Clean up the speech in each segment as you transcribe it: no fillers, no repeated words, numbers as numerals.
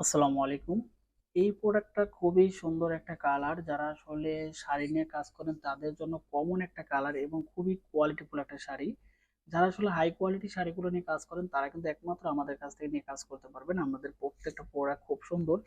আসসালামু আলাইকুম। এই প্রোডাক্টটা খুবই সুন্দর একটা কালার। যারা আসলে শাড়ি নিয়ে কাজ করেন তাদের জন্য কমন একটা কালার এবং খুবই কোয়ালিটিফুল একটা শাড়ি। যারা আসলে হাই কোয়ালিটি শাড়িগুলো নিয়ে কাজ করেন তারা কিন্তু একমাত্র আমাদের কাছ থেকে নিয়ে কাজ করতে পারবেন। আমাদের প্রত্যেকটা প্রোডাক্ট খুব সুন্দর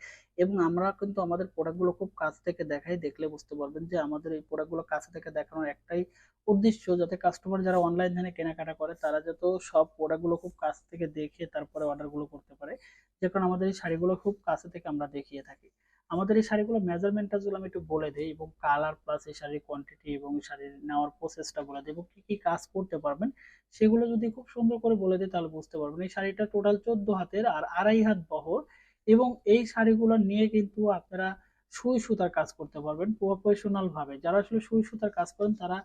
এবং আমরা কিন্তু আমাদের প্রোডাক্টগুলো খুব কাছ থেকে দেখাই, দেখলে বুঝতে পারবেন যে আমাদের এই প্রোডাক্টগুলো কাছে থেকে দেখানোর একটাই উদ্দেশ্য, যাতে কাস্টমার যারা অনলাইন থেকে কেনাকাটা করে তারা যাতে সব প্রোডাক্টগুলো খুব কাছ থেকে দেখে তারপরে অর্ডারগুলো করতে পারে। যে কারণে আমাদের এই শাড়িগুলো খুব কাছে থেকে আমরা দেখিয়ে থাকি। আমাদের এই শাড়িগুলো মেজারমেন্টটা যদি আমি একটু বলে দিই এবং কালার প্লাস এই শাড়ির কোয়ান্টিটি এবং শাড়ির নেওয়ার প্রসেসটা বলে দেবো, কি কি কাজ করতে পারবেন সেগুলো যদি খুব সুন্দর করে বলে দিই তাহলে বুঝতে পারবেন। এই শাড়িটা টোটাল 14 হাতের আর 2.5 হাত বহর এবং এই শাড়িগুলো নিয়ে কিন্তু আপনারা সুই সুতার কাজ করতে পারবেন প্রফেশনাল ভাবে। যারা আসলে সুই সুতার কাজ করেন তারা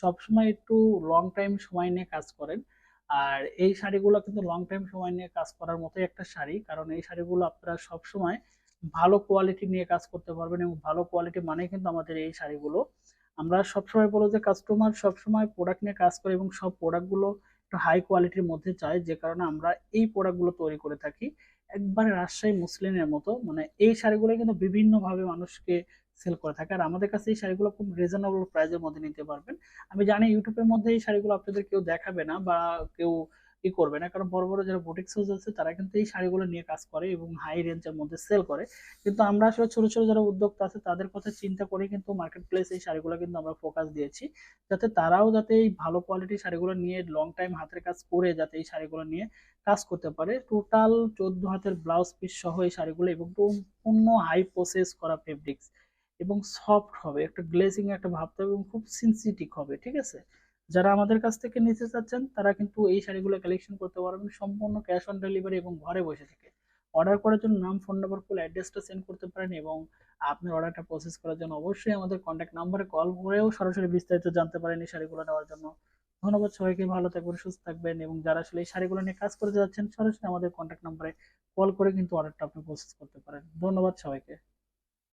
সবসময় একটু লং টাইম সময় নিয়ে কাজ করেন। আর এই শাড়িগুলো কিন্তু লং টাইম সময় নিয়ে কাজ করার মতোই একটা শাড়ি, কারণ এই শাড়িগুলো আপনারা সব সময় ভালো কোয়ালিটি নিয়ে কাজ করতে পারবেন এবং ভালো কোয়ালিটি মানে কিন্তু আমাদের এই শাড়িগুলো। আমরা সবসময় বলবো যে কাস্টমার সবসময় প্রোডাক্ট নিয়ে কাজ করে এবং সব প্রোডাক্টগুলো একটু হাই কোয়ালিটির মধ্যে চাই, যে কারণে আমরা এই প্রোডাক্টগুলো তৈরি করে থাকি একবারে রাজশাহী মুসলিনের মতো। মানে এই শাড়িগুলো কিন্তু বিভিন্ন ভাবে মানুষকে সেল করে থাকে, আর আমাদের কাছে এই শাড়িগুলো খুব রিজনেবল প্রাইসের মধ্যে নিতে পারবেন। আমি জানি ইউটিউবের মধ্যে এই শাড়িগুলো আপনাদের কেউ দেখাবে না বা কেউ করবে না, কারণ বড় বড় যারা বুটিক হাউস আছে তারা কিন্তু এই শাড়িগুলো নিয়ে কাজ করে এবং হাই রেঞ্জের মধ্যে সেল করে। কিন্তু আমরা আসলে ছোট ছোট যারা উদ্যোক্তা আছে তাদের কথা চিন্তা করে কিন্তু মার্কেট প্লেস এই শাড়িগুলো কিন্তু আমরা ফোকাস দিয়েছি, যাতে তারাও যাতে এই ভালো কোয়ালিটির শাড়িগুলো নিয়ে লং টাইম হাতের কাজ করে যাতে এই শাড়িগুলো নিয়ে কাজ করতে পারে। টোটাল 14 হাতের ব্লাউজ পিস সহ এই শাড়িগুলো এবং সম্পূর্ণ হাই প্রসেস করা ফেব্রিক্স এবং সফট হবে, একটা গ্লেজিং একটা ভাব থাকবে এবং খুব সিনথেটিক হবে, ঠিক আছে। যারা আমাদের কাছ থেকে নিতে চাচ্ছেন তারা কিন্তু এই শাড়িগুলো কালেকশন করতে পারবেন সম্পূর্ণ ক্যাশ অন ডেলিভারি এবং ঘরে বসে থেকে। অর্ডার করার জন্য নাম, ফোন নাম্বার, ফুল অ্যাড্রেসটা সেন্ড করতে পারেন এবং আপনার অর্ডারটা প্রসেস করার জন্য অবশ্যই আমাদের কন্ট্যাক্ট নাম্বারে কল করেও সরাসরি বিস্তারিত জানতে পারেন এই শাড়িগুলো নেওয়ার জন্য। ধন্যবাদ সবাইকে, ভালো থাকবেন, সুস্থ থাকবেন এবং যারা আসলে এই শাড়িগুলো নিয়ে কাজ করতে যাচ্ছেন সরাসরি আমাদের কন্ট্যাক্ট নাম্বারে কল করে কিন্তু অর্ডারটা আপনি প্রসেস করতে পারেন। ধন্যবাদ সবাইকে।